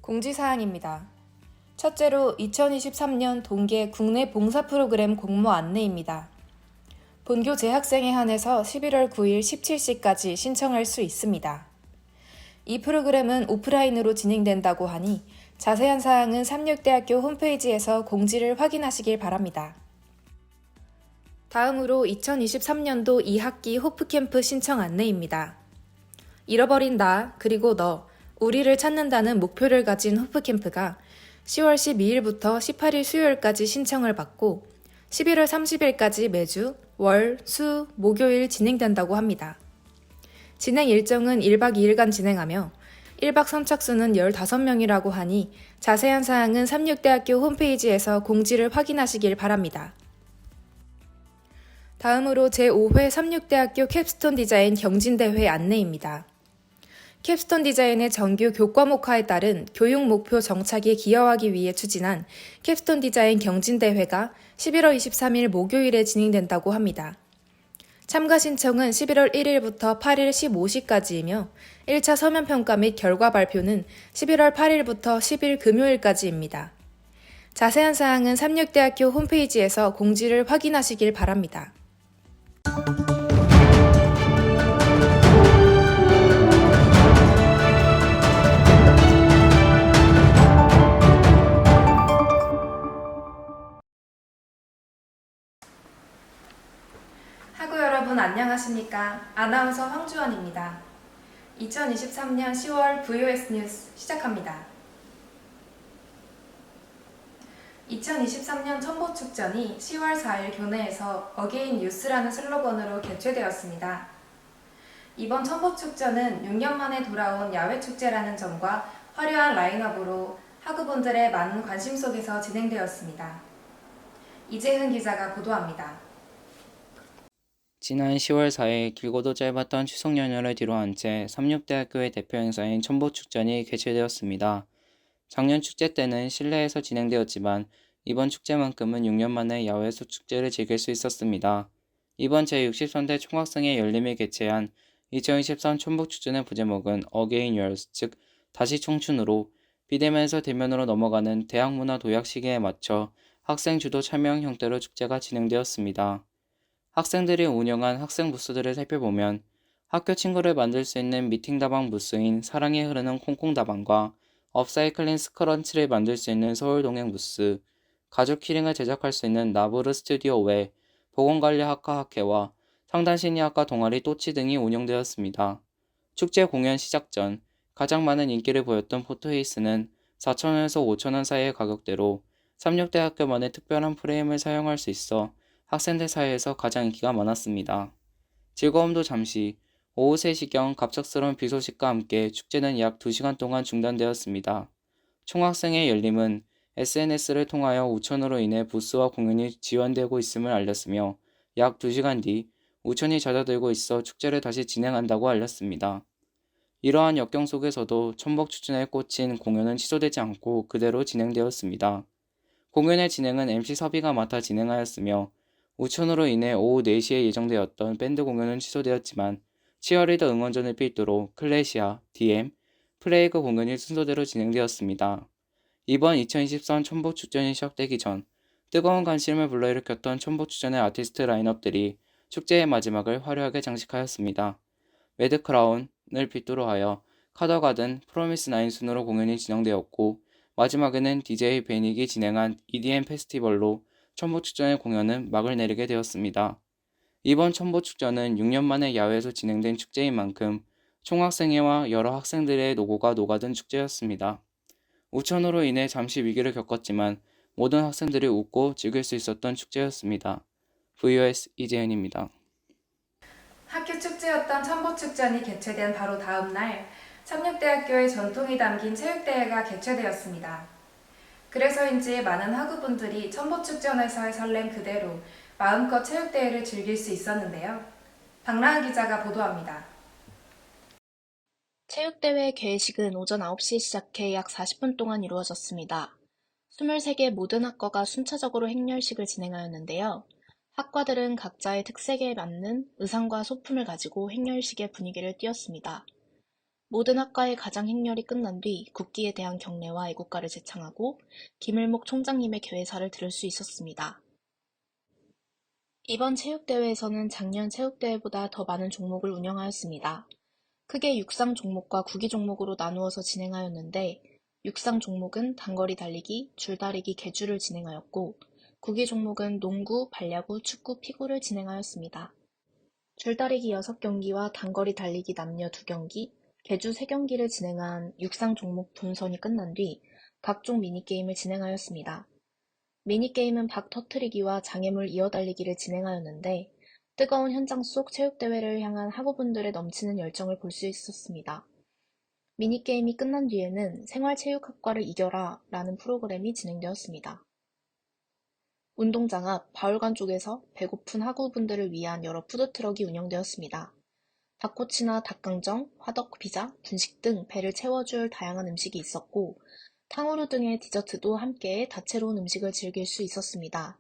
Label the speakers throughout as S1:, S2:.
S1: 공지사항입니다. 첫째로 2023년 동계 국내 봉사 프로그램 공모 안내입니다. 본교 재학생에 한해서 11월 9일 17시까지 신청할 수 있습니다. 이 프로그램은 오프라인으로 진행된다고 하니 자세한 사항은 삼육대학교 홈페이지에서 공지를 확인하시길 바랍니다. 다음으로 2023년도 2학기 호프캠프 신청 안내입니다. 잃어버린 나, 그리고 너, 우리를 찾는다는 목표를 가진 호프캠프가 10월 12일부터 18일 수요일까지 신청을 받고 11월 30일까지 매주 월, 수, 목요일 진행된다고 합니다. 진행 일정은 1박 2일간 진행하며 1박 선착순은 15명이라고 하니 자세한 사항은 삼육대학교 홈페이지에서 공지를 확인하시길 바랍니다. 다음으로 제5회 삼육대학교 캡스톤 디자인 경진대회 안내입니다. 캡스톤 디자인의 정규 교과목화에 따른 교육 목표 정착에 기여하기 위해 추진한 캡스톤 디자인 경진대회가 11월 23일 목요일에 진행된다고 합니다. 참가 신청은 11월 1일부터 8일 15시까지이며 1차 서면평가 및 결과 발표는 11월 8일부터 10일 금요일까지입니다. 자세한 사항은 삼육대학교 홈페이지에서 공지를 확인하시길 바랍니다. 학우 여러분 안녕하십니까? 아나운서 황주원입니다. 2023년 10월 VOS 뉴스 시작합니다. 2023년 천보축전이 10월 4일 교내에서 어게인 뉴스라는 슬로건으로 개최되었습니다. 이번 천보축전은 6년 만에 돌아온 야외축제라는 점과 화려한 라인업으로 학우분들의 많은 관심 속에서 진행되었습니다. 이재흥 기자가 보도합니다.
S2: 지난 10월 4일 길고도 짧았던 추석 연휴를 뒤로한 채 삼육대학교의 대표 행사인 천보축전이 개최되었습니다. 작년 축제 때는 실내에서 진행되었지만 이번 축제만큼은 6년 만에 야외에서 축제를 즐길 수 있었습니다. 이번 제63대 총학생회 열림을 개최한 2023 천보축전의 부제목은 Again Yours, 즉 다시 청춘으로 비대면에서 대면으로 넘어가는 대학문화 도약 시기에 맞춰 학생 주도 참여형 형태로 축제가 진행되었습니다. 학생들이 운영한 학생 부스들을 살펴보면 학교 친구를 만들 수 있는 미팅다방 부스인 사랑이 흐르는 콩콩다방과 업사이클링 스크런치를 만들 수 있는 서울동행 부스, 가죽 키링을 제작할 수 있는 나부르 스튜디오 외 보건관리학과 학회와 상단심리학과 동아리 또치 등이 운영되었습니다. 축제 공연 시작 전 가장 많은 인기를 보였던 포토케이스는 4,000원에서 5,000원 사이의 가격대로 삼육대학교만의 특별한 프레임을 사용할 수 있어 학생들 사이에서 가장 인기가 많았습니다. 즐거움도 잠시, 오후 3시경 갑작스러운 비 소식과 함께 축제는 약 2시간 동안 중단되었습니다. 총학생회 열림은 SNS를 통하여 우천으로 인해 부스와 공연이 지연되고 있음을 알렸으며 약 2시간 뒤 우천이 잦아들고 있어 축제를 다시 진행한다고 알렸습니다. 이러한 역경 속에서도 천복추진에 꽂힌 공연은 취소되지 않고 그대로 진행되었습니다. 공연의 진행은 MC 섭이가 맡아 진행하였으며 우천으로 인해 오후 4시에 예정되었던 밴드 공연은 취소되었지만 치어리더 응원전을 필두로 클래시아, DM, 플레이그 공연이 순서대로 진행되었습니다. 이번 2023 천보축전이 시작되기 전 뜨거운 관심을 불러일으켰던 천보축전의 아티스트 라인업들이 축제의 마지막을 화려하게 장식하였습니다. 매드크라운을 필두로 하여 카더가든, 프로미스 나인 순으로 공연이 진행되었고 마지막에는 DJ 베닉이 진행한 EDM 페스티벌로 천보축전의 공연은 막을 내리게 되었습니다. 이번 천보축전은 6년 만에 야외에서 진행된 축제인 만큼 총학생회와 여러 학생들의 노고가 녹아든 축제였습니다. 우천으로 인해 잠시 위기를 겪었지만 모든 학생들이 웃고 즐길 수 있었던 축제였습니다. VOS 이재현입니다.
S1: 학교 축제였던 천보축전이 개최된 바로 다음 날 삼육대학교의 전통이 담긴 체육대회가 개최되었습니다. 그래서인지 많은 학우분들이 천보축전에서의 설렘 그대로 마음껏 체육대회를 즐길 수 있었는데요. 박나은 기자가 보도합니다.
S3: 체육대회 개회식은 오전 9시 시작해 약 40분 동안 이루어졌습니다. 23개 모든 학과가 순차적으로 행렬식을 진행하였는데요. 학과들은 각자의 특색에 맞는 의상과 소품을 가지고 행렬식의 분위기를 띄웠습니다. 모든 학과의 가장 행렬이 끝난 뒤 국기에 대한 경례와 애국가를 제창하고 김일목 총장님의 개회사를 들을 수 있었습니다. 이번 체육대회에서는 작년 체육대회보다 더 많은 종목을 운영하였습니다. 크게 육상 종목과 구기 종목으로 나누어서 진행하였는데 육상 종목은 단거리 달리기, 줄다리기, 계주를 진행하였고 구기 종목은 농구, 발야구, 축구, 피구를 진행하였습니다. 줄다리기 6경기와 단거리 달리기 남녀 2경기, 계주 3경기를 진행한 육상 종목 본선이 끝난 뒤 각종 미니게임을 진행하였습니다. 미니게임은 박 터트리기와 장애물 이어달리기를 진행하였는데 뜨거운 현장 속 체육대회를 향한 학우분들의 넘치는 열정을 볼 수 있었습니다. 미니게임이 끝난 뒤에는 생활체육학과를 이겨라 라는 프로그램이 진행되었습니다. 운동장 앞 바울관 쪽에서 배고픈 학우분들을 위한 여러 푸드트럭이 운영되었습니다. 닭꼬치나 닭강정, 화덕 피자, 분식 등 배를 채워줄 다양한 음식이 있었고 탕후루 등의 디저트도 함께 다채로운 음식을 즐길 수 있었습니다.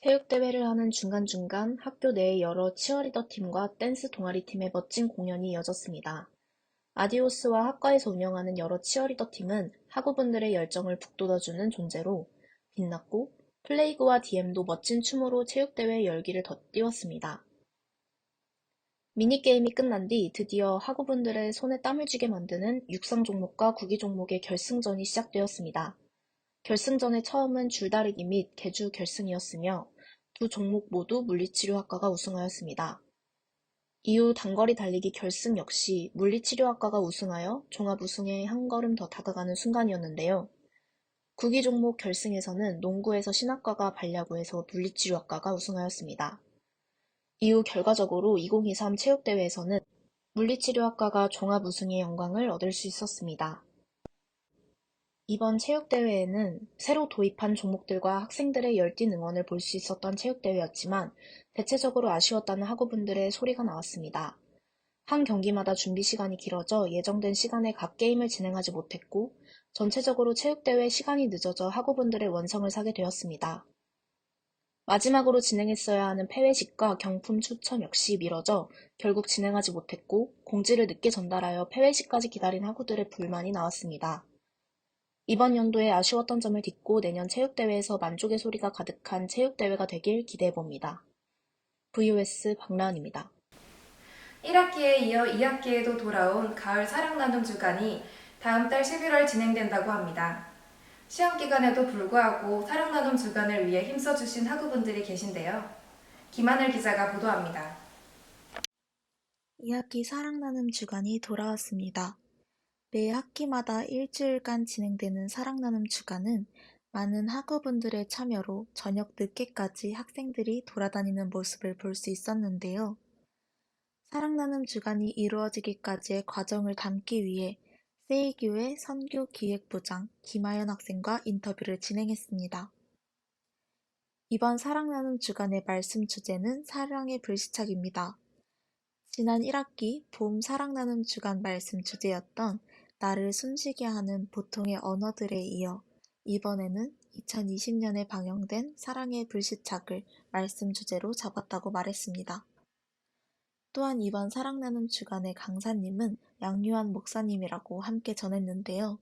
S3: 체육대회를 하는 중간중간 학교 내의 여러 치어리더 팀과 댄스 동아리 팀의 멋진 공연이 이어졌습니다. 아디오스와 학과에서 운영하는 여러 치어리더 팀은 학우분들의 열정을 북돋아주는 존재로 빛났고 플레이그와 DM도 멋진 춤으로 체육대회의 열기를 덧띄웠습니다. 미니게임이 끝난 뒤 드디어 학우분들의 손에 땀을 쥐게 만드는 육상 종목과 구기 종목의 결승전이 시작되었습니다. 결승전의 처음은 줄다리기 및 계주 결승이었으며 두 종목 모두 물리치료학과가 우승하였습니다. 이후 단거리 달리기 결승 역시 물리치료학과가 우승하여 종합 우승에 한 걸음 더 다가가는 순간이었는데요. 구기 종목 결승에서는 농구에서 신학과가 발야구에서 물리치료학과가 우승하였습니다. 이후 결과적으로 2023 체육대회에서는 물리치료학과가 종합 우승의 영광을 얻을 수 있었습니다. 이번 체육대회에는 새로 도입한 종목들과 학생들의 열띤 응원을 볼 수 있었던 체육대회였지만 대체적으로 아쉬웠다는 학우분들의 소리가 나왔습니다. 한 경기마다 준비 시간이 길어져 예정된 시간에 각 게임을 진행하지 못했고 전체적으로 체육대회 시간이 늦어져 학우분들의 원성을 사게 되었습니다. 마지막으로 진행했어야 하는 폐회식과 경품 추첨 역시 미뤄져 결국 진행하지 못했고 공지를 늦게 전달하여 폐회식까지 기다린 학우들의 불만이 나왔습니다. 이번 연도에 아쉬웠던 점을 딛고 내년 체육대회에서 만족의 소리가 가득한 체육대회가 되길 기대해봅니다. VOS 박나은입니다.
S1: 1학기에 이어 2학기에도 돌아온 가을 사랑나눔 주간이 다음 달 11월 진행된다고 합니다. 시험 기간에도 불구하고 사랑나눔 주간을 위해 힘써주신 학우분들이 계신데요. 김하늘 기자가 보도합니다.
S4: 2학기 사랑나눔 주간이 돌아왔습니다. 매 학기마다 일주일간 진행되는 사랑나눔 주간은 많은 학우분들의 참여로 저녁 늦게까지 학생들이 돌아다니는 모습을 볼 수 있었는데요. 사랑나눔 주간이 이루어지기까지의 과정을 담기 위해 세이교의 선교 기획부장 김하연 학생과 인터뷰를 진행했습니다. 이번 사랑나눔 주간의 말씀 주제는 사랑의 불시착입니다. 지난 1학기 봄 사랑나눔 주간 말씀 주제였던 나를 숨쉬게 하는 보통의 언어들에 이어 이번에는 2020년에 방영된 사랑의 불시착을 말씀 주제로 잡았다고 말했습니다. 또한 이번 사랑나눔 주간의 강사님은 양유한 목사님이라고 함께 전했는데요.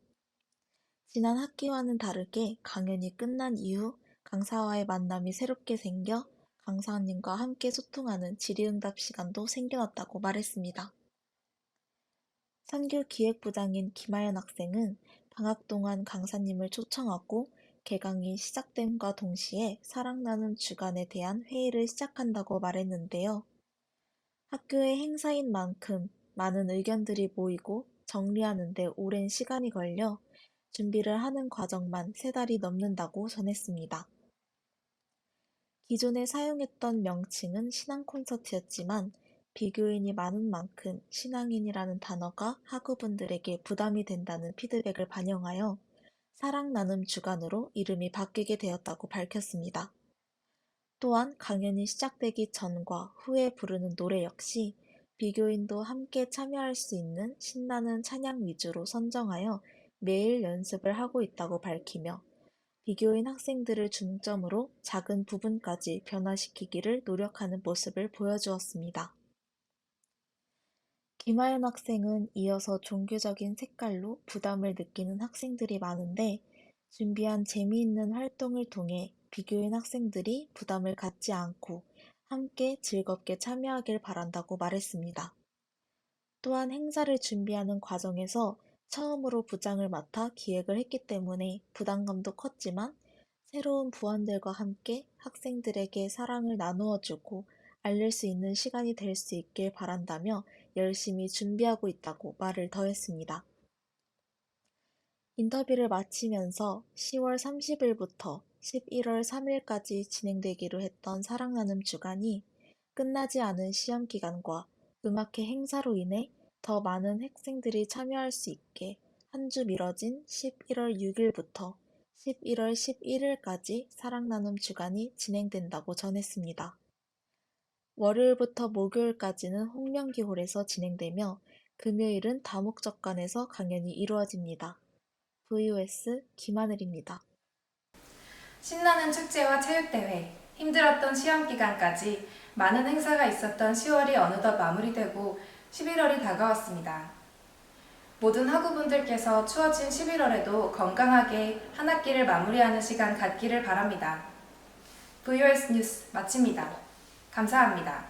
S4: 지난 학기와는 다르게 강연이 끝난 이후 강사와의 만남이 새롭게 생겨 강사님과 함께 소통하는 질의응답 시간도 생겨났다고 말했습니다. 선교 기획부장인 김하연 학생은 방학 동안 강사님을 초청하고 개강이 시작됨과 동시에 사랑나눔 주간에 대한 회의를 시작한다고 말했는데요. 학교의 행사인 만큼 많은 의견들이 모이고 정리하는 데 오랜 시간이 걸려 준비를 하는 과정만 3달이 넘는다고 전했습니다. 기존에 사용했던 명칭은 신앙 콘서트였지만 비교인이 많은 만큼 신앙인이라는 단어가 학우분들에게 부담이 된다는 피드백을 반영하여 사랑 나눔 주간으로 이름이 바뀌게 되었다고 밝혔습니다. 또한 강연이 시작되기 전과 후에 부르는 노래 역시 비교인도 함께 참여할 수 있는 신나는 찬양 위주로 선정하여 매일 연습을 하고 있다고 밝히며 비교인 학생들을 중점으로 작은 부분까지 변화시키기를 노력하는 모습을 보여주었습니다. 김하연 학생은 이어서 종교적인 색깔로 부담을 느끼는 학생들이 많은데 준비한 재미있는 활동을 통해 비교인 학생들이 부담을 갖지 않고 함께 즐겁게 참여하길 바란다고 말했습니다. 또한 행사를 준비하는 과정에서 처음으로 부장을 맡아 기획을 했기 때문에 부담감도 컸지만 새로운 부원들과 함께 학생들에게 사랑을 나누어 주고 알릴 수 있는 시간이 될 수 있길 바란다며 열심히 준비하고 있다고 말을 더했습니다. 인터뷰를 마치면서 10월 30일부터 11월 3일까지 진행되기로 했던 사랑 나눔 주간이 끝나지 않은 시험 기간과 음악회 행사로 인해 더 많은 학생들이 참여할 수 있게 한 주 미뤄진 11월 6일부터 11월 11일까지 사랑 나눔 주간이 진행된다고 전했습니다. 월요일부터 목요일까지는 홍명기홀에서 진행되며 금요일은 다목적관에서 강연이 이루어집니다. VOS 김하늘입니다.
S1: 신나는 축제와 체육대회, 힘들었던 시험기간까지 많은 행사가 있었던 10월이 어느덧 마무리되고 11월이 다가왔습니다. 모든 학우분들께서 추워진 11월에도 건강하게 한 학기를 마무리하는 시간 갖기를 바랍니다. VOS 뉴스 마칩니다. 감사합니다.